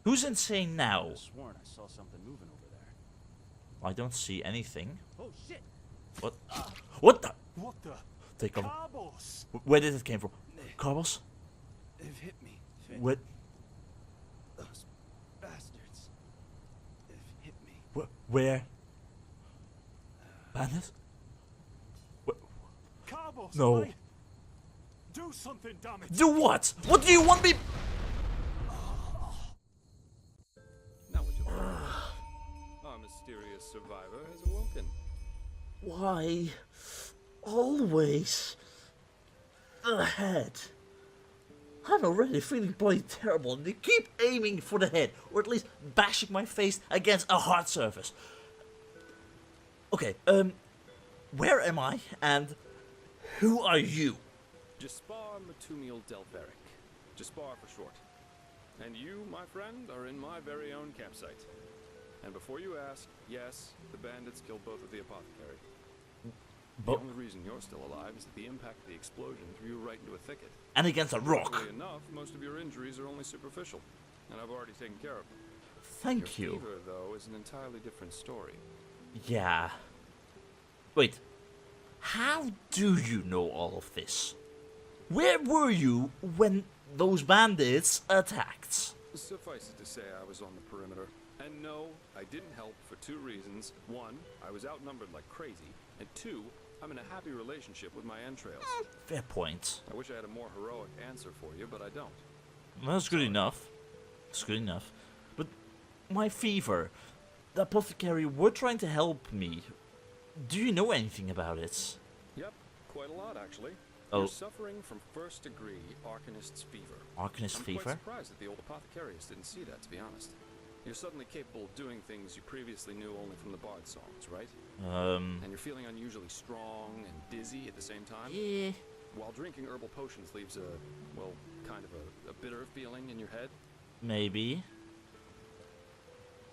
Who's insane now? I could have sworn I saw something moving over there. I don't see anything. Oh shit! What? What the? What the? Take cover. Carbos! Where did it came from? Carbos? They've hit me, Finn. What? Those bastards. They've hit me. Where? Bandit? Carbos! No. Mate. Do something, damn it! Do what? What do you want me? Now what you want? Our mysterious survivor has awoken. Why? Always the head. I'm already feeling bloody terrible and they keep aiming for the head, or at least bashing my face against a hard surface. Okay, where am I and who are you? Jespar Dak'Varek. Jespar for short. And you, my friend, are in my very own campsite. And before you ask, yes, the bandits killed both of the apothecary. The only reason you're still alive is that the impact of the explosion threw you right into a thicket. And against a rock. Luckily enough, most of your injuries are only superficial, and I've already taken care of them. Thank Your you. fever, though, is an entirely different story. Yeah. Wait. How do you know all of this? Where were you when those bandits attacked? Suffice it to say, I was on the perimeter. And no, I didn't help for two reasons. One, I was outnumbered like crazy. And two, I'm in a happy relationship with my entrails. Fair point. I wish I had a more heroic answer for you, but I don't. Well, that's good enough. That's good enough. But my fever, the apothecary were trying to help me. Do you know anything about it? Yep, quite a lot actually. Oh. You're suffering from first degree Arcanist's fever. Arcanist I'm fever? quite surprised that the old apothecarius didn't see that, to be honest. You're suddenly capable of doing things you previously knew only from the bard songs, right? And you're feeling unusually strong and dizzy at the same time? Yeah. While drinking herbal potions leaves a, well, kind of a bitter feeling in your head. Maybe.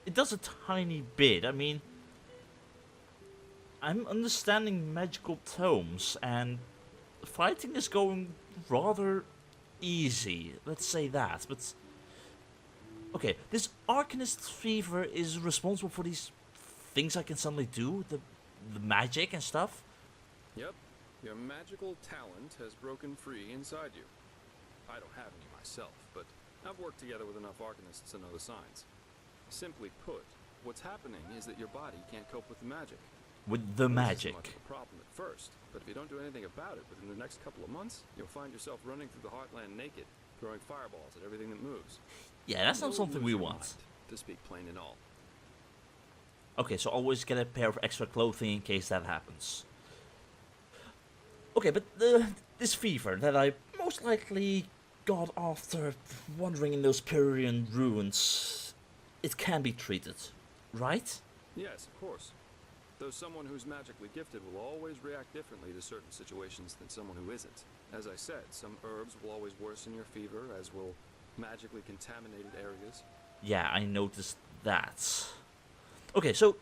It does a tiny bit. I mean, I'm understanding magical tomes, and fighting is going rather easy. Let's say that. But okay, this Arcanist fever is responsible for these things I can suddenly do, the magic and stuff. Yep, your magical talent has broken free inside you. I don't have any myself, but I've worked together with enough Arcanists to know the signs. Simply put, what's happening is that your body can't cope with the magic. With the This magic. isn't much of a problem at first, but if you don't do anything about it within the next couple of months, you'll find yourself running through the heartland naked, throwing fireballs at everything that moves. Yeah, that's not You'll something lose we your want. mind, to speak plain and all. Okay, so always get a pair of extra clothing in case that happens. Okay, but this fever that I most likely got after wandering in those Pyrenean ruins, it can be treated, right? Yes, of course. Though someone who's magically gifted will always react differently to certain situations than someone who isn't. As I said, some herbs will always worsen your fever, as will magically contaminated areas. Yeah, I noticed that. Okay, so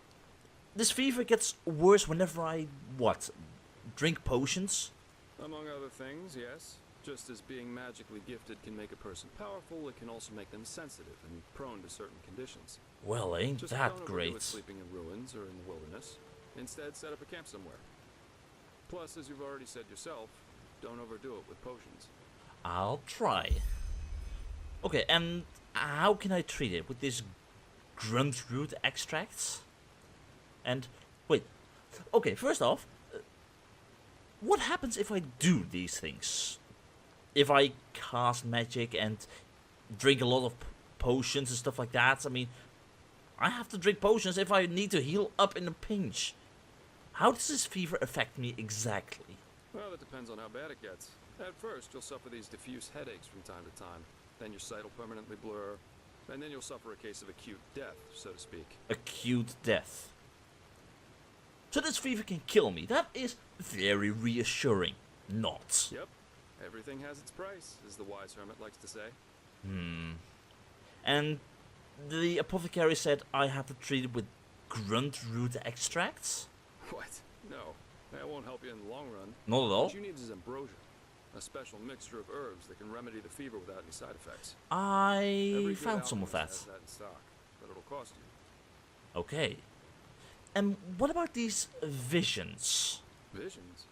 this fever gets worse whenever I, drink potions? Among other things, yes. Just as being magically gifted can make a person powerful, it can also make them sensitive and prone to certain conditions. Well, ain't Just that don't overdo great. it sleeping in ruins or in the wilderness. Instead, set up a camp somewhere. Plus, as you've already said yourself, don't overdo it with potions. I'll try. Okay, and how can I treat it? With this grunt root extracts? And, wait. Okay, first off, what happens if I do these things? If I cast magic and drink a lot of potions and stuff like that? I mean, I have to drink potions if I need to heal up in a pinch. How does this fever affect me exactly? Well, that depends on how bad it gets. At first, you'll suffer these diffuse headaches from time to time. Then your sight will permanently blur. And then you'll suffer a case of acute death, so to speak. Acute death. So this fever can kill me. That is very reassuring. Not. Yep. Everything has its price, as the wise hermit likes to say. And the apothecary said I have to treat it with grunt root extracts? What? No. That won't help you in the long run. Not at all? What you need is ambrosia. A special mixture of herbs that can remedy the fever without any side effects. I Every good found some of that. alchemist has that in stock, but it'll cost you. Okay. And what about these visions? Visions?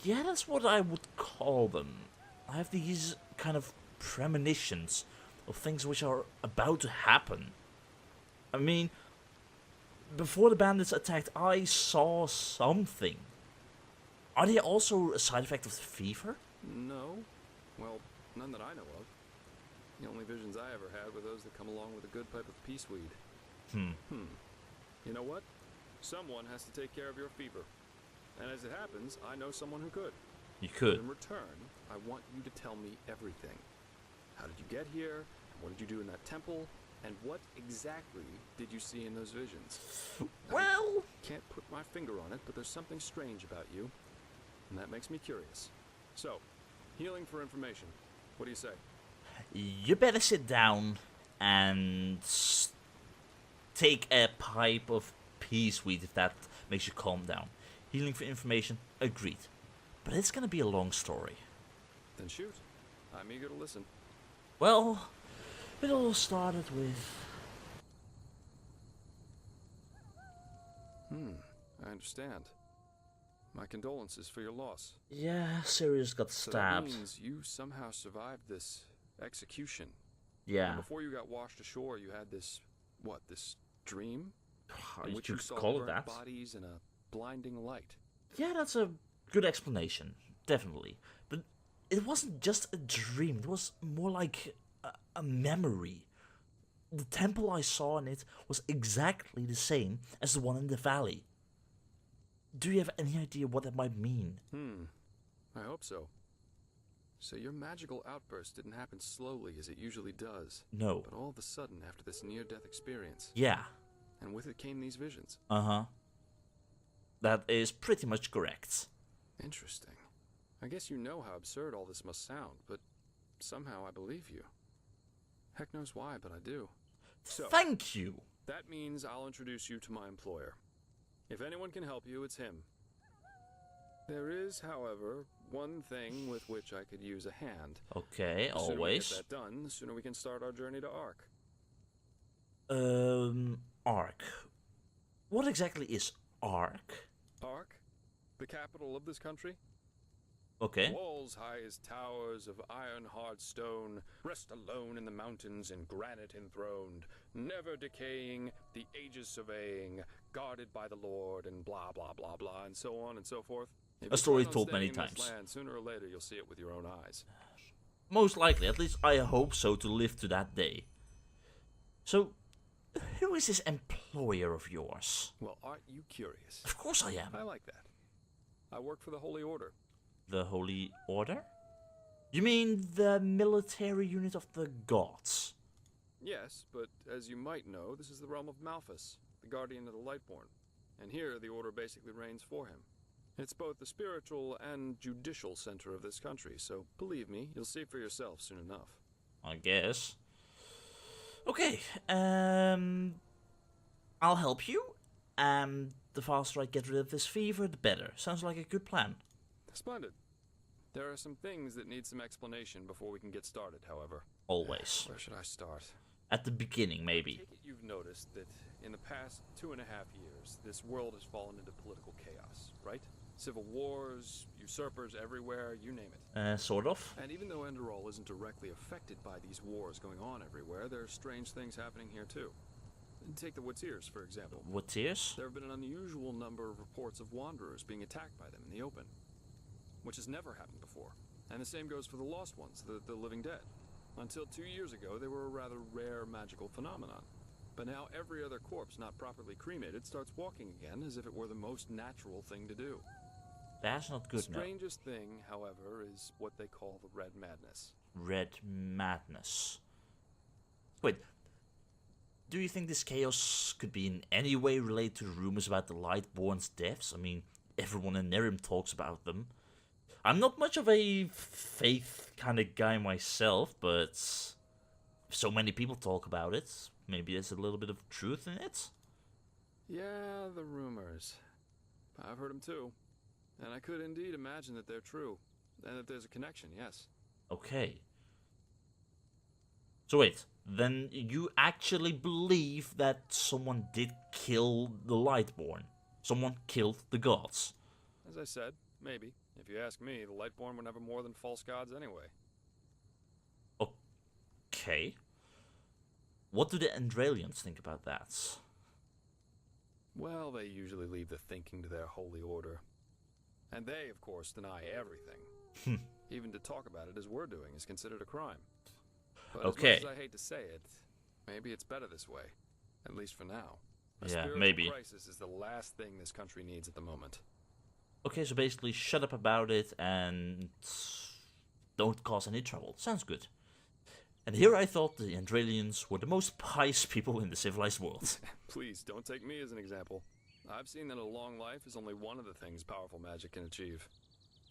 Yeah, that's what I would call them. I have these kind of premonitions of things which are about to happen. I mean, before the bandits attacked, I saw something. Are they also a side effect of the fever? No. Well, none that I know of. The only visions I ever had were those that come along with a good pipe of peaceweed. You know what? Someone has to take care of your fever. And as it happens, I know someone who could. You could. In return, I want you to tell me everything. How did you get here? What did you do in that temple? And what exactly did you see in those visions? Well, Can't put my finger on it, but there's something strange about you. And that makes me curious. So, healing for information. What do you say? you better sit down and take a pipe of peaceweed if that makes you calm down. Healing for information, agreed. But it's gonna be a long story. Then shoot. I'm eager to listen. Well, it all started with... I understand. My condolences for your loss. Yeah, Sirius got So that stabbed. means you somehow survived this execution. Yeah, And before you got washed ashore, you had this, this dream? In you which you could saw call it burnt that. bodies in a blinding light. Yeah, that's a good explanation, definitely. But it wasn't just a dream, it was more like a memory. The temple I saw in it was exactly the same as the one in the valley. Do you have any idea what that might mean? I hope so. So your magical outburst didn't happen slowly as it usually does, No. but all of a sudden after this near-death experience. Yeah. And with it came these visions. Uh-huh. That is pretty much correct. Interesting. I guess you know how absurd all this must sound, but somehow I believe you. Heck knows why, but I do. So, Thank you! that means I'll introduce you to my employer. If anyone can help you, it's him. There is, however, one thing with which I could use a hand. Okay, The sooner we always. get that done, the sooner we can start our journey to Ark. Ark. What exactly is Ark? Ark? The capital of this country? Okay. Walls high as towers of iron-hard stone, rest alone in the mountains in granite enthroned, never decaying, the ages surveying, guarded by the Lord, and blah blah blah blah, and so on and so forth. If A you story plan on told many staying in this times. land, sooner or later you'll see it with your own eyes. Most likely, at least I hope so, to live to that day. So, who is this employer of yours? Well, aren't you curious? Of course I am. I like that. I work for the Holy Order. The Holy Order? You mean the military unit of the gods? Yes, but as you might know, this is the realm of Malphas, the guardian of the Lightborn. And here, the Order basically reigns for him. It's both the spiritual and judicial center of this country, so believe me, you'll see for yourself soon enough. I guess. Okay, I'll help you. The faster I get rid of this fever, the better. Sounds like a good plan. Splendid. There are some things that need some explanation before we can get started, however. Always. Where should I start? At the beginning, I maybe. take it you've noticed that in the past 2.5 years, this world has fallen into political chaos, right? Civil wars, usurpers everywhere, you name it. Sort of. And even though Enderal isn't directly affected by these wars going on everywhere, there are strange things happening here too. Take the Woodsers, for example. What tears? There have been an unusual number of reports of wanderers being attacked by them in the open, which has never happened before. And the same goes for the Lost Ones, the living dead. Until 2 years ago, they were a rather rare magical phenomenon. But now every other corpse not properly cremated starts walking again as if it were the most natural thing to do. That's not The good, no. strangest thing, however, is what they call the Red Madness. Red Madness. Wait. Do you think this chaos could be in any way related to rumors about the Lightborn's deaths? I mean, everyone in Nerim talks about them. I'm not much of a faith kind of guy myself, but if so many people talk about it, maybe there's a little bit of truth in it? Yeah, the rumors. I've heard them too. And I could indeed imagine that they're true, and that there's a connection, yes. Okay. So wait, then you actually believe that someone did kill the Lightborn? Someone killed the gods? As I said, maybe. If you ask me, the Lightborn were never more than false gods anyway. Okay. What do the Endralians think about that? Well, they usually leave the thinking to their holy order. And they, of course, deny everything. Even to talk about it as we're doing is considered a crime. But Okay. as much as I hate to say it, maybe it's better this way. At least for now. A Yeah, spiritual maybe. crisis is the last thing this country needs at the moment. Okay, so basically shut up about it and don't cause any trouble. Sounds good. And here I thought the Endralians were the most pious people in the civilized world. Please, don't take me as an example. I've seen that a long life is only one of the things powerful magic can achieve.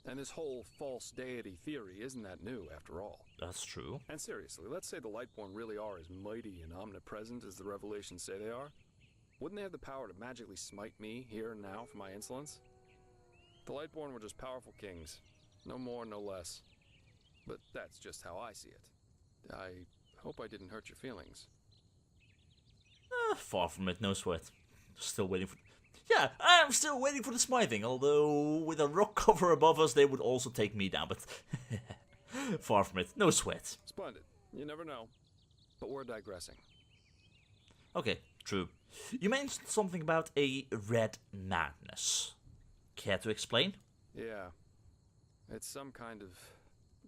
And this whole false deity theory isn't that new, after all. That's true. And seriously, let's say the Lightborn really are as mighty and omnipresent as the revelations say they are. Wouldn't they have the power to magically smite me here and now for my insolence? The Lightborn were just powerful kings. No more, no less. But that's just how I see it. I hope I didn't hurt your feelings. Far from it, no sweat. Still waiting for... Yeah, I'm still waiting for the smithing, although with a rock cover above us, they would also take me down, but... Far from it, no sweat. Splendid. You never know. But we're digressing. Okay, true. You mentioned something about a red madness. Care to explain? Yeah. It's some kind of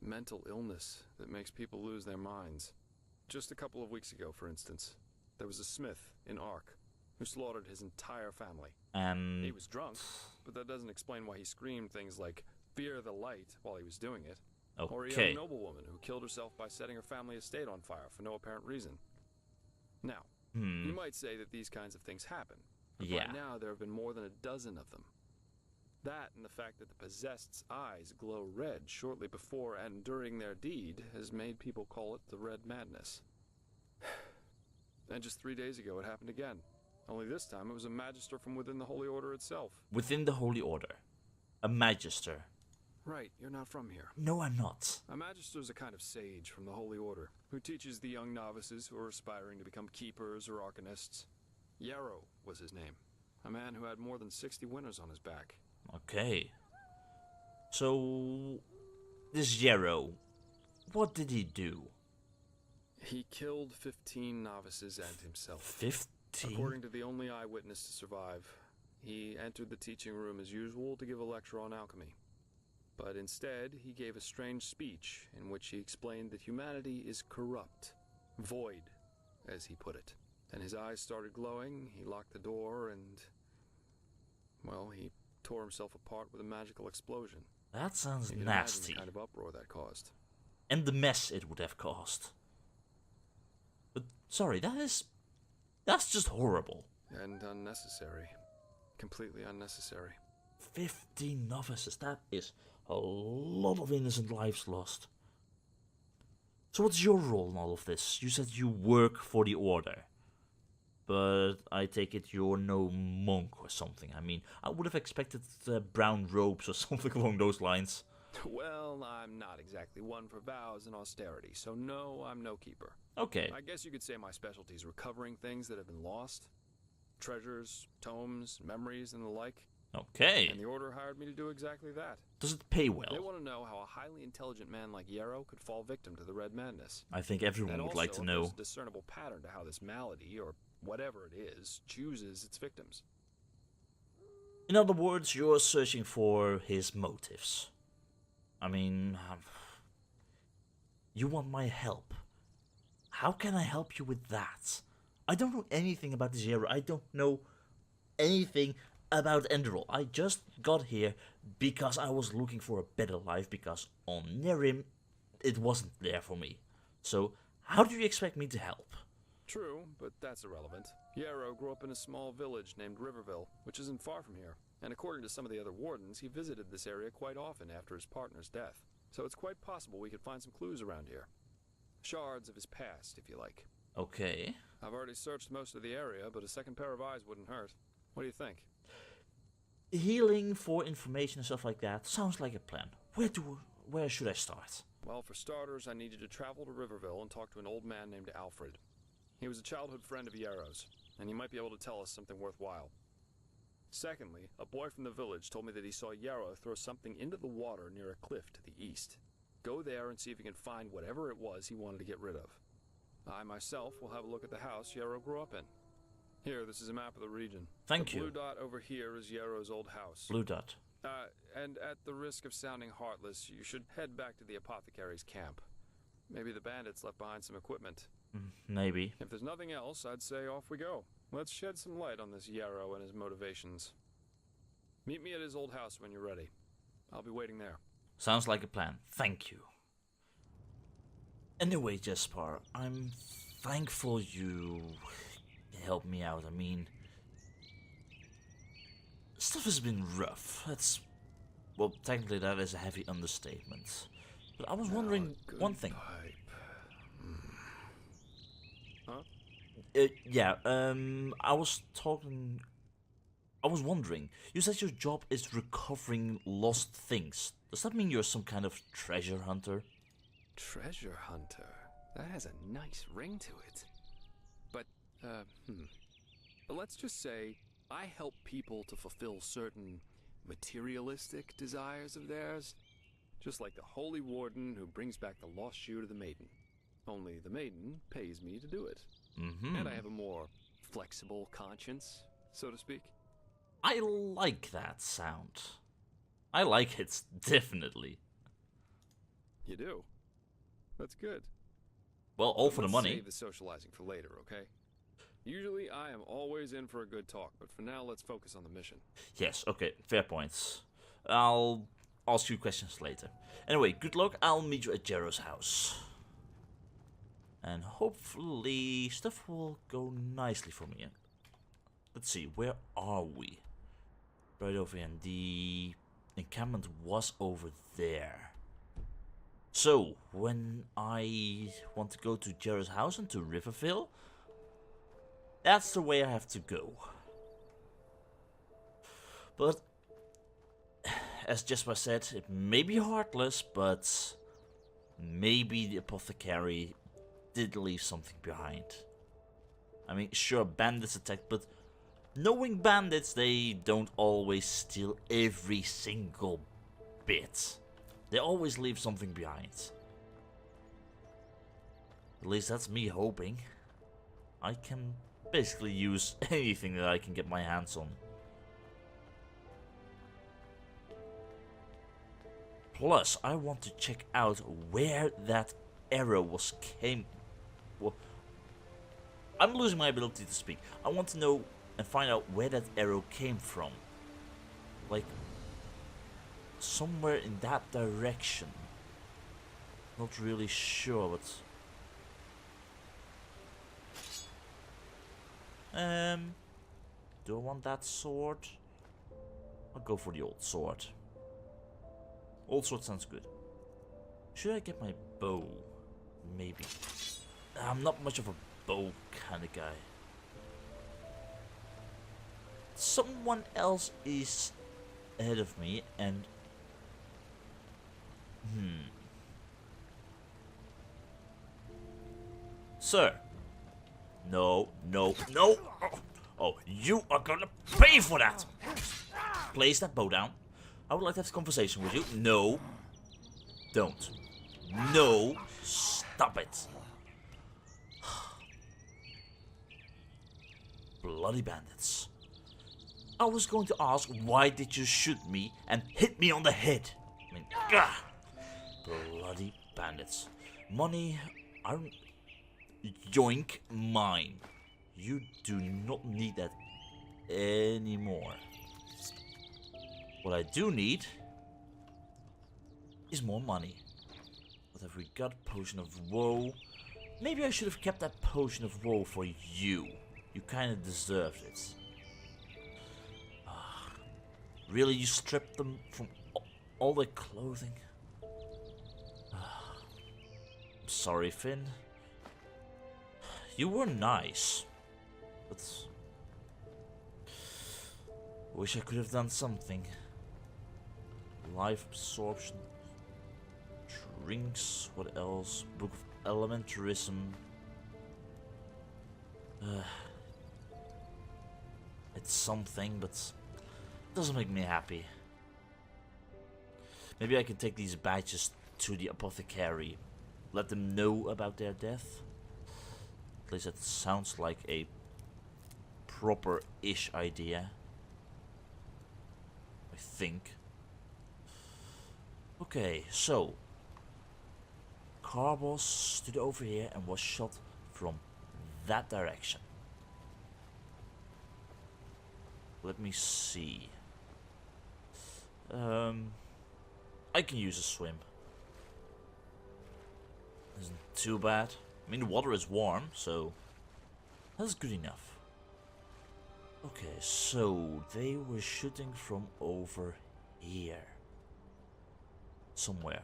mental illness that makes people lose their minds. Just a couple of weeks ago, for instance, there was a smith in Ark who slaughtered his entire family. He was drunk, but that doesn't explain why he screamed things like, "Fear the light," while he was doing it. Or a young noblewoman who killed herself by setting her family estate on fire for no apparent reason. Now, you might say that these kinds of things happen. But by now, there have been more than a dozen of them. That and the fact that the possessed's eyes glow red shortly before and during their deed has made people call it the Red Madness. And just 3 days ago, it happened again. Only this time, it was a magister from within the Holy Order itself. Within the Holy Order. A magister. Right, you're not from here. No, I'm not. A magister is a kind of sage from the Holy Order, who teaches the young novices who are aspiring to become keepers or arcanists. Yarrow was his name. A man who had more than 60 winners on his back. Okay. So, this Yarrow, what did he do? He killed 15 novices and himself. 15? According to the only eyewitness to survive, he entered the teaching room as usual to give a lecture on alchemy. But instead, he gave a strange speech in which he explained that humanity is corrupt, void, as he put it. And his eyes started glowing, he locked the door, and... well, he tore himself apart with a magical explosion. That sounds You can nasty. imagine the kind of uproar that caused. And the mess it would have caused. But, sorry, that's just horrible. And unnecessary. Completely unnecessary. 15 novices, that is a lot of innocent lives lost. So what's your role in all of this? You said you work for the Order. But I take it you're no monk or something. I mean, I would have expected brown robes or something along those lines. Well, I'm not exactly one for vows and austerity, so no, I'm no keeper. Okay. I guess you could say my specialty is recovering things that have been lost. Treasures, tomes, memories, and the like. Okay. And the Order hired me to do exactly that. Does it pay They well? want to know how a highly intelligent man like Yarrow could fall victim to the Red Madness. I think everyone And would also like to if know. there's a discernible pattern to how this malady, or whatever it is, chooses its victims. In other words, you're searching for his motives. I mean, you want my help. How can I help you with that? I don't know anything about this Yarrow. I don't know anything about Enderal. I just got here because I was looking for a better life, because on Nerim it wasn't there for me. So, how do you expect me to help? True, but that's irrelevant. Yarrow grew up in a small village named Riverville, which isn't far from here. And according to some of the other wardens, he visited this area quite often after his partner's death. So it's quite possible we could find some clues around here. Shards of his past, if you like. Okay. I've already searched most of the area, but a second pair of eyes wouldn't hurt. What do you think? healing for information and stuff like that sounds like a plan. Where should I start? Well, for starters, I need you to travel to Riverville and talk to an old man named Alfred. He was a childhood friend of Yarrow's, and he might be able to tell us something worthwhile. Secondly, a boy from the village told me that he saw Yarrow throw something into the water near a cliff to the east. Go there and see if you can find whatever it was he wanted to get rid of. I myself will have a look at the house Yarrow grew up in. Here, this is a map of the region. Thank you. The blue dot over here is Yarrow's old house. Blue dot. And at the risk of sounding heartless, you should head back to the apothecary's camp. Maybe the bandits left behind some equipment. Maybe. If there's nothing else, I'd say off we go. Let's shed some light on this Yarrow and his motivations. Meet me at his old house when you're ready. I'll be waiting there. Sounds like a plan. Thank you. Anyway, Jespar, I'm thankful you helped me out. I mean, stuff has been rough. Well, technically that is a heavy understatement. But I was wondering one thing. Huh? I was wondering, you said your job is recovering lost things. Does that mean you're some kind of treasure hunter? Treasure hunter? That has a nice ring to it. But, let's just say I help people to fulfill certain materialistic desires of theirs. Just like the Holy Warden who brings back the lost shoe to the maiden. Only the maiden pays me to do it. And I have a more flexible conscience, so to speak. I like that sound. I like it, definitely. You do? That's good. Well, all for the Let's money. save the socializing for later, okay? Usually I am always in for a good talk, but for now let's focus on the mission. Yes, okay, fair points. I'll ask you questions later. Anyway, good luck. I'll meet you at Yarrow's house. And hopefully stuff will go nicely for me. Let's see, where are we? Right over here, and the encampment was over there. So, when I want to go to Yarrow's house and to Riverville, that's the way I have to go. But, as Jespar said, it may be heartless, but maybe the apothecary did leave something behind. I mean, sure, bandits attacked, but knowing bandits, they don't always steal every single bit. They always leave something behind. At least that's me hoping. I can basically use anything that I can get my hands on. Plus, I want to check out where that arrow came. Well, I'm losing my ability to speak. I want to know and find out where that arrow came from. Like, somewhere in that direction. Not really sure, but... do I want that sword? I'll go for the old sword. Old sword sounds good. Should I get my bow? Maybe. I'm not much of a bow kind of guy. Someone else is ahead of me and... Sir. No, no, no. Oh, you are gonna pay for that. Place that bow down. I would like to have a conversation with you. No. Don't. No. Stop it. Bloody bandits. I was going to ask, why did you shoot me and hit me on the head? I mean, gah! Bloody bandits. Money, yoink, mine. You do not need that anymore. What I do need is more money. What have we got? Potion of woe. Maybe I should have kept that potion of woe for you. You kind of deserved it. Really, you stripped them from all their clothing? I'm sorry, Finn. You were nice. But... Wish I could have done something. Life absorption. Drinks. What else? Book of Elementarism. It's something, but it doesn't make me happy. Maybe I can take these badges to the apothecary. Let them know about their death. At least that sounds like a proper-ish idea. I think. Okay, so Carbos stood over here and was shot from that direction. Let me see. I can use a swim. Isn't too bad. I mean, the water is warm, so that's good enough. Okay, so they were shooting from over here. Somewhere.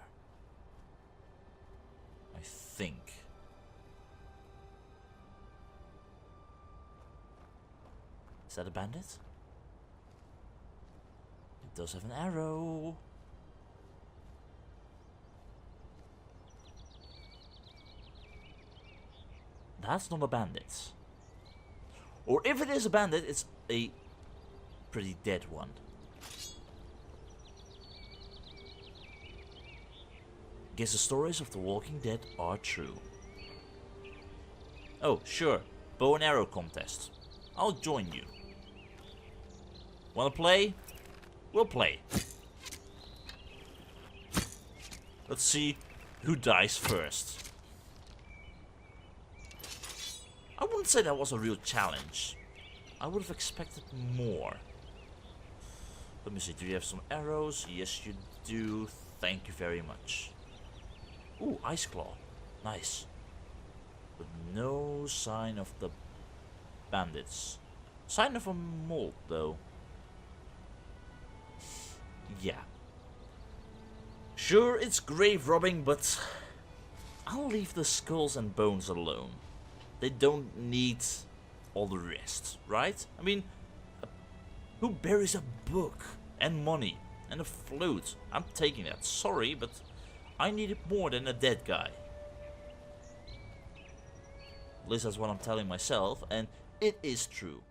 I think. Is that a bandit? It does have an arrow. That's not a bandit. Or if it is a bandit, it's a pretty dead one. Guess the stories of the Walking Dead are true. Oh, sure. Bow and arrow contest. I'll join you. Wanna play? We'll play. Let's see who dies first. I wouldn't say that was a real challenge. I would have expected more. Let me see, do you have some arrows? Yes you do. Thank you very much. Ooh, Ice Claw. Nice. But no sign of the bandits. Sign of a mold though. Yeah. Sure, it's grave robbing, but I'll leave the skulls and bones alone. They don't need all the rest, right? I mean, who buries a book and money and a flute? I'm taking that. Sorry, but I need it more than a dead guy. At least that's what I'm telling myself, and it is true.